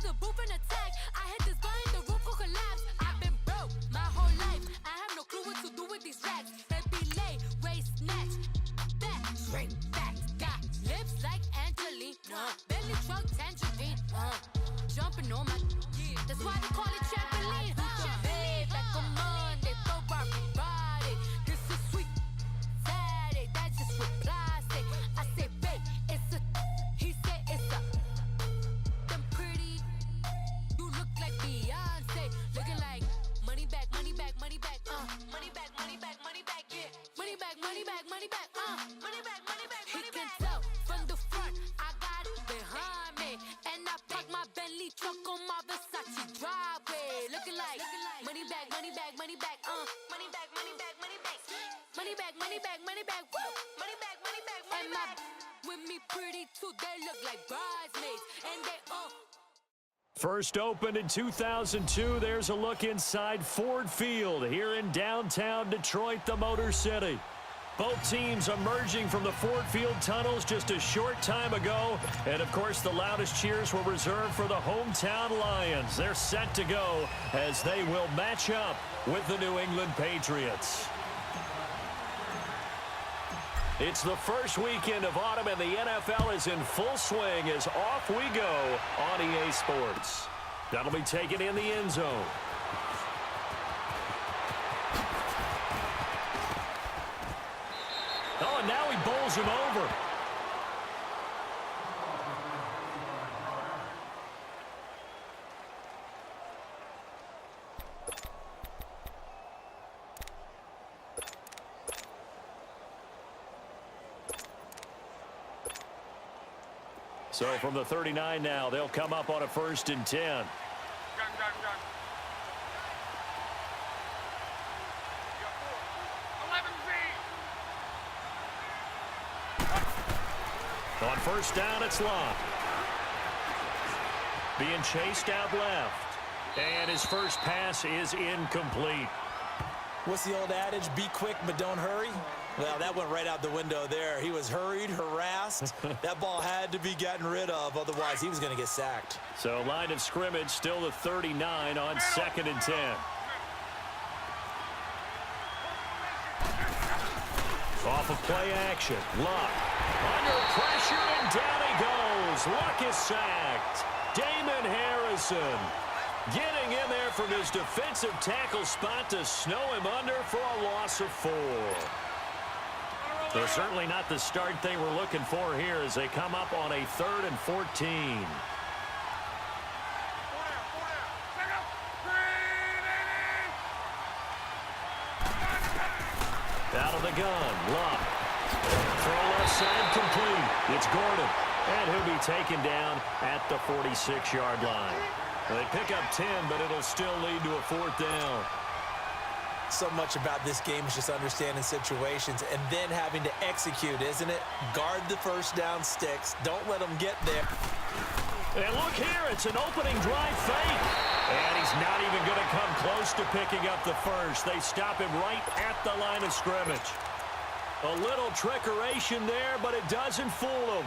a roof and attack. I hit this button, the roof will collapse. I've been broke my whole life. I have no clue what to do with these racks. They be late, race, snatch. Back, straight back. Got lips like Angelina. Belly truck, tangerine. Jumping on my. That's why they call it trampoline. Babe, like a Monday, Ferrari body. This is sweet Saturday, that's just with plastic. I say, babe, it's a. He said it's a. Them pretty. You look like Beyonce. Looking like money back, money back, money back. Money back, money back, money back, yeah. Money back, money back, money back. Money back, money back, money back. He can tell from the front, I got it behind me. And I park my Bentley truck on my Versace driveway. Looking like money back, money back, money back. Money back, money back, money back. Money back, money back, money back. Woo! Money back, money back, money back. And my with me pretty too. They look like bridesmaids. And they First opened in 2002, there's a look inside Ford Field here in downtown Detroit, the Motor City. Both teams emerging from the Ford Field tunnels just a short time ago. And, of course, the loudest cheers were reserved for the hometown Lions. They're set to go as they will match up with the New England Patriots. It's the first weekend of autumn, and the NFL is in full swing as off we go on EA Sports. That'll be taken in the end zone. Oh, and now he bowls him over. So from the 39 now, they'll come up on a 1st and 10. On first down, it's locked. Being chased out left. And his first pass is incomplete. What's the old adage? Be quick, but don't hurry. Well, that went right out the window there. He was hurried, harassed. That ball had to be gotten rid of. Otherwise, he was going to get sacked. So line of scrimmage still the 39 on 2nd and 10. Off of play action. Luck. Under pressure, and down he goes. Luck is sacked. Damon Harrison getting in there from his defensive tackle spot to snow him under for a loss of 4. So certainly not the start they were looking for here as they come up on a 3rd and 14. Out of the gun, Luck. Throw left side complete. It's Gordon. And he'll be taken down at the 46-yard line. They pick up 10, but it'll still lead to a 4th down. So much about this game is just understanding situations and then having to execute, isn't it? Guard the first down sticks. Don't let them get there. And look here, it's an opening drive fake. And he's not even going to come close to picking up the first. They stop him right at the line of scrimmage. A little trickeration there, but it doesn't fool him.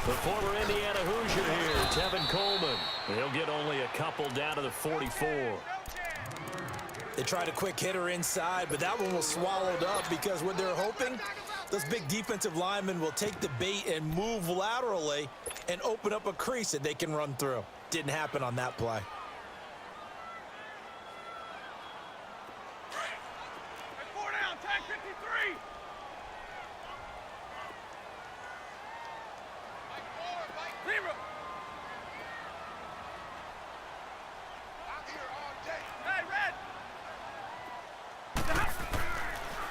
The former Indiana Hoosier here, Tevin Coleman. He'll get only a couple down to the 44. They tried a quick hitter inside, but that one was swallowed up because what they're hoping, those big defensive linemen will take the bait and move laterally and open up a crease that they can run through. Didn't happen on that play.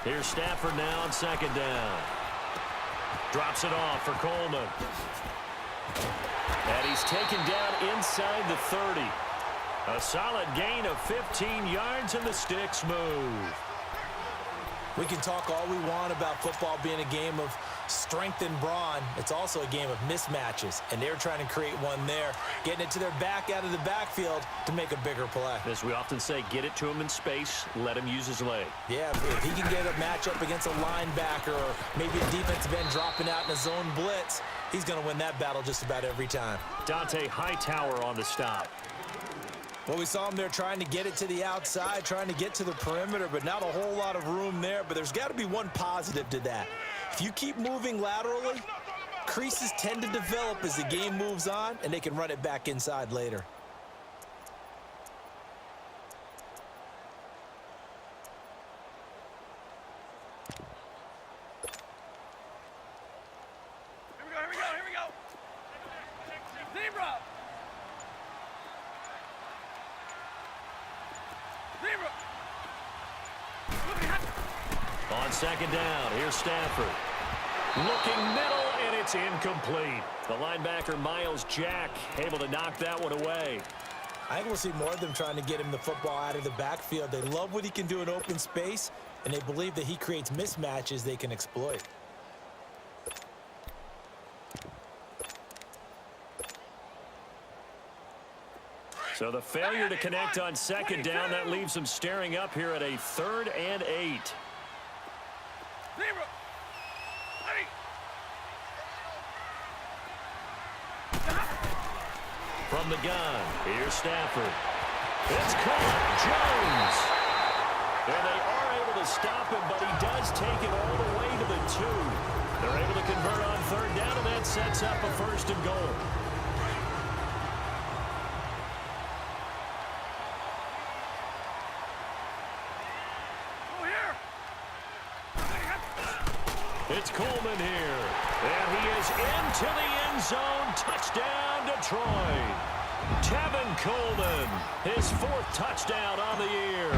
Here's Stafford now on 2nd down. Drops it off for Coleman. And he's taken down inside the 30. A solid gain of 15 yards and the sticks move. We can talk all we want about football being a game of strength and brawn. It's also a game of mismatches, and they're trying to create one there, getting it to their back out of the backfield to make a bigger play. As we often say, get it to him in space, let him use his leg. Yeah, if he can get a matchup against a linebacker or maybe a defensive end dropping out in a zone blitz, he's going to win that battle just about every time. Dante Hightower on the stop. Well, we saw him there trying to get it to the outside, trying to get to the perimeter, but not a whole lot of room there. But there's got to be one positive to that. If you keep moving laterally, creases tend to develop as the game moves on, and they can run it back inside later. Here we go. Zebra. On second down, here's Stafford. Looking middle, and it's incomplete. The linebacker, Miles Jack, able to knock that one away. I think we'll see more of them trying to get him the football out of the backfield. They love what he can do in open space, and they believe that he creates mismatches they can exploit. So the failure to connect on second down, that leaves them staring up here at a 3rd and 8. Zebra. Ready. From the gun, here's Stafford. It's caught, Jones. And they are able to stop him, but he does take it all the way to the 2. They're able to convert on 3rd down, and that sets up a 1st and goal. It's Coleman here, and he is into the end zone. Touchdown, Detroit. Tevin Coleman, his 4th touchdown on the year.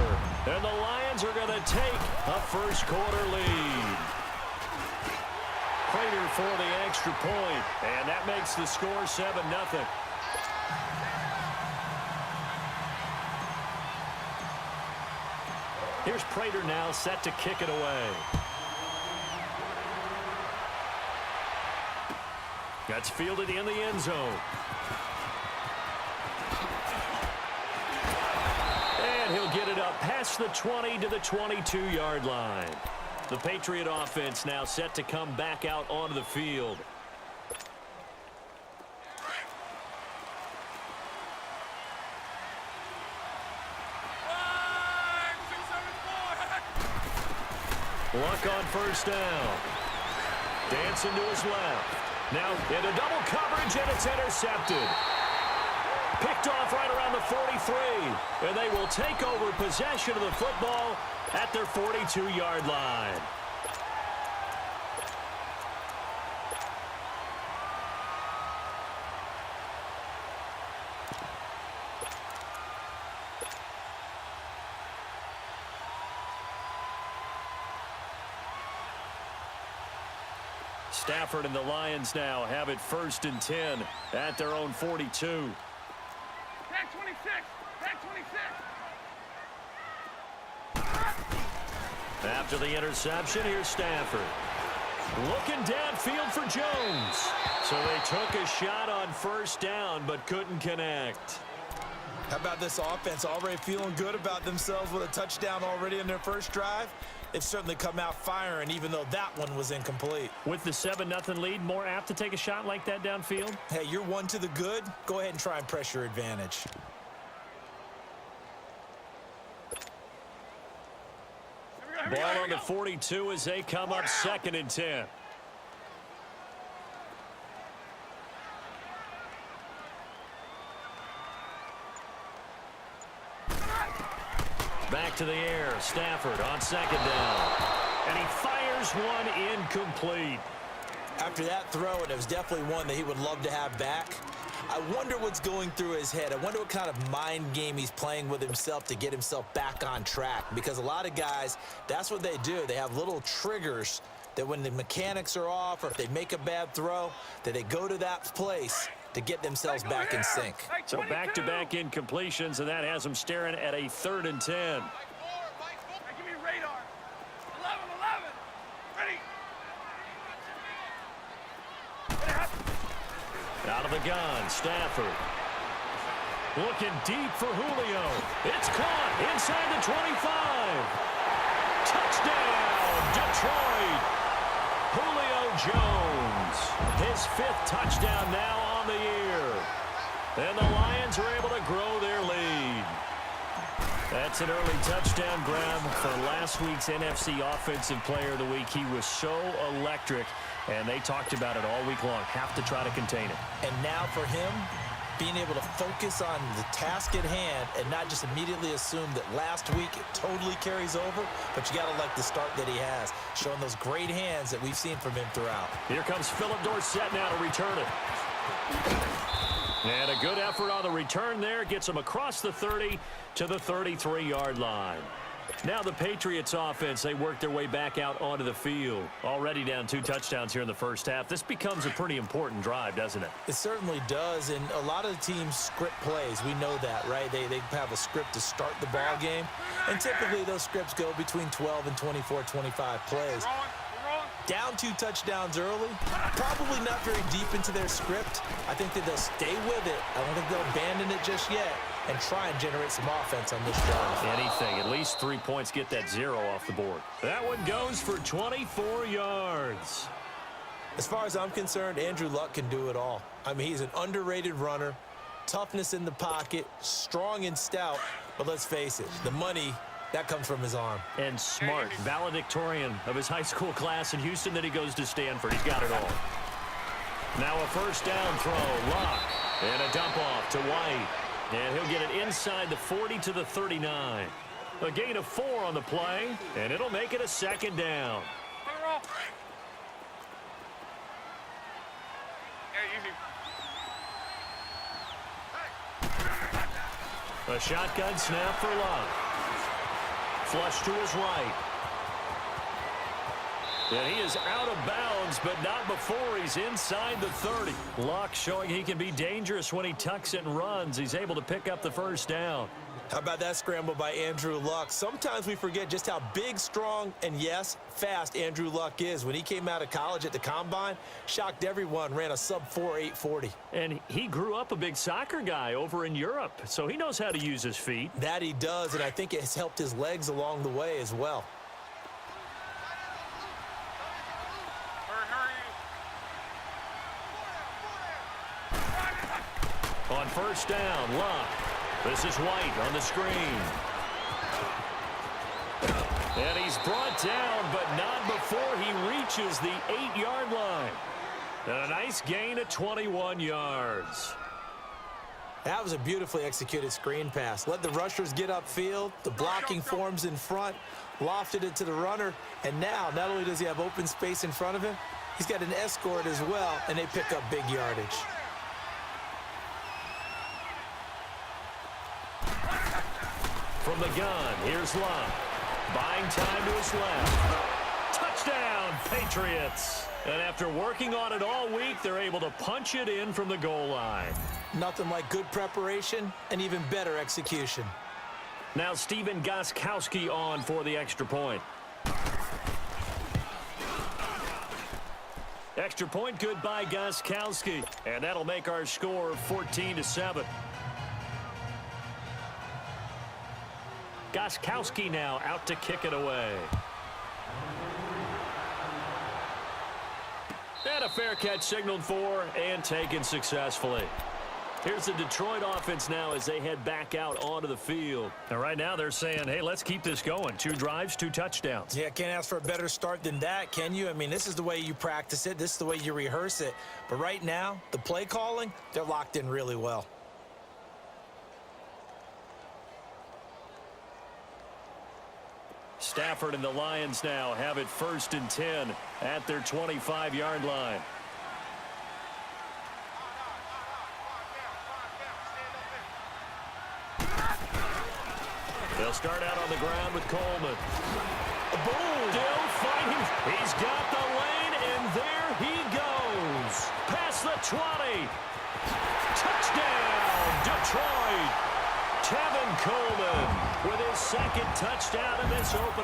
And the Lions are going to take a first-quarter lead. Prater for the extra point, and that makes the score 7-0. Here's Prater now set to kick it away. That's fielded in the end zone. And he'll get it up past the 20 to the 22-yard line. The Patriot offense now set to come back out onto the field. Luck on 1st down. Dancing to his left. Now into double coverage, and it's intercepted. Picked off right around the 43, and they will take over possession of the football at their 42-yard line. Stafford and the Lions now have it 1st and 10 at their own 42. Tag 26. Tag 26. After the interception, here's Stafford. Looking downfield for Jones. So they took a shot on 1st down, but couldn't connect. How about this offense already feeling good about themselves with a touchdown already in their first drive? They've certainly come out firing, even though that one was incomplete. With the 7-0 lead, more apt to take a shot like that downfield? Hey, you're 1 to the good. Go ahead and try and press your advantage. Ball on the 42 as they come up 2nd and 10. Back to the air. Stafford on 2nd down. And he fires one incomplete. After that throw, and it was definitely one that he would love to have back, I wonder what's going through his head. I wonder what kind of mind game he's playing with himself to get himself back on track. Because a lot of guys, that's what they do. They have little triggers that when the mechanics are off or if they make a bad throw, that they go to that place to get themselves back in sync. So back-to-back incompletions, and that has them staring at a 3rd and 10. Give me radar. 11. Ready. Out of the gun, Stafford. Looking deep for Julio. It's caught inside the 25. Touchdown, Detroit. Julio Jones. His 5th touchdown now on the year. And the Lions are able to grow their lead. That's an early touchdown grab for last week's NFC Offensive Player of the Week. He was so electric, and they talked about it all week long. Have to try to contain it. And now for him, being able to focus on the task at hand and not just immediately assume that last week it totally carries over, but you got to like the start that he has, showing those great hands that we've seen from him throughout. Here comes Phillip Dorsett now to return it. And a good effort on the return there. Gets him across the 30 to the 33-yard line. Now the Patriots offense, they work their way back out onto the field. Already down 2 touchdowns here in the first half. This becomes a pretty important drive, doesn't it? It certainly does, and a lot of the teams script plays. We know that, right? They have a script to start the ball game, and typically those scripts go between 12 and 24, 25 plays. Down 2 touchdowns early, probably not very deep into their script. I think that they'll stay with it. I don't think they'll abandon it just yet and try and generate some offense on this drive. Anything, at least 3 points, get that 0 off the board. That one goes for 24 yards. As far as I'm concerned, Andrew Luck can do it all. I mean, he's an underrated runner, toughness in the pocket, strong and stout, but let's face it, the money, that comes from his arm. And smart, valedictorian of his high school class in Houston, then he goes to Stanford. He's got it all. Now a first down throw, Luck, and a dump off to White. And he'll get it inside the 40 to the 39. A gain of 4 on the play, and it'll make it a 2nd down. A shotgun snap for Luck. Flush to his right. And he is out of bounds, but not before he's inside the 30. Luck showing he can be dangerous when he tucks it and runs. He's able to pick up the first down. How about that scramble by Andrew Luck? Sometimes we forget just how big, strong, and yes, fast Andrew Luck is. When he came out of college at the Combine, shocked everyone, ran a sub-4 840. And he grew up a big soccer guy over in Europe, so he knows how to use his feet. That he does, and I think it has helped his legs along the way as well. On first down, Luck. This is White on the screen. And he's brought down, but not before he reaches the 8-yard line. And a nice gain of 21 yards. That was a beautifully executed screen pass. Let the rushers get upfield. The blocking forms in front. Lofted it to the runner. And now, not only does he have open space in front of him, he's got an escort as well, and they pick up big yardage. From the gun, here's Luck. Buying time to his left. Touchdown, Patriots. And after working on it all week, they're able to punch it in from the goal line. Nothing like good preparation and even better execution. Now Stephen Gostkowski on for the extra point. Extra point good by Gostkowski. And that'll make our score 14-7. Gostkowski now out to kick it away. And a fair catch signaled for and taken successfully. Here's the Detroit offense now as they head back out onto the field. And right now they're saying, hey, let's keep this going. 2 drives, 2 touchdowns. Yeah, can't ask for a better start than that, can you? I mean, this is the way you practice it. This is the way you rehearse it. But right now, the play calling, they're locked in really well. Stafford and the Lions now have it 1st and 10 at their 25-yard line. They'll start out on the ground with Coleman. Boom! Still fighting. He's got the lane, and there he goes. Past the 20. Touchdown, Detroit. Tevin Coleman with his 2nd touchdown in this opening.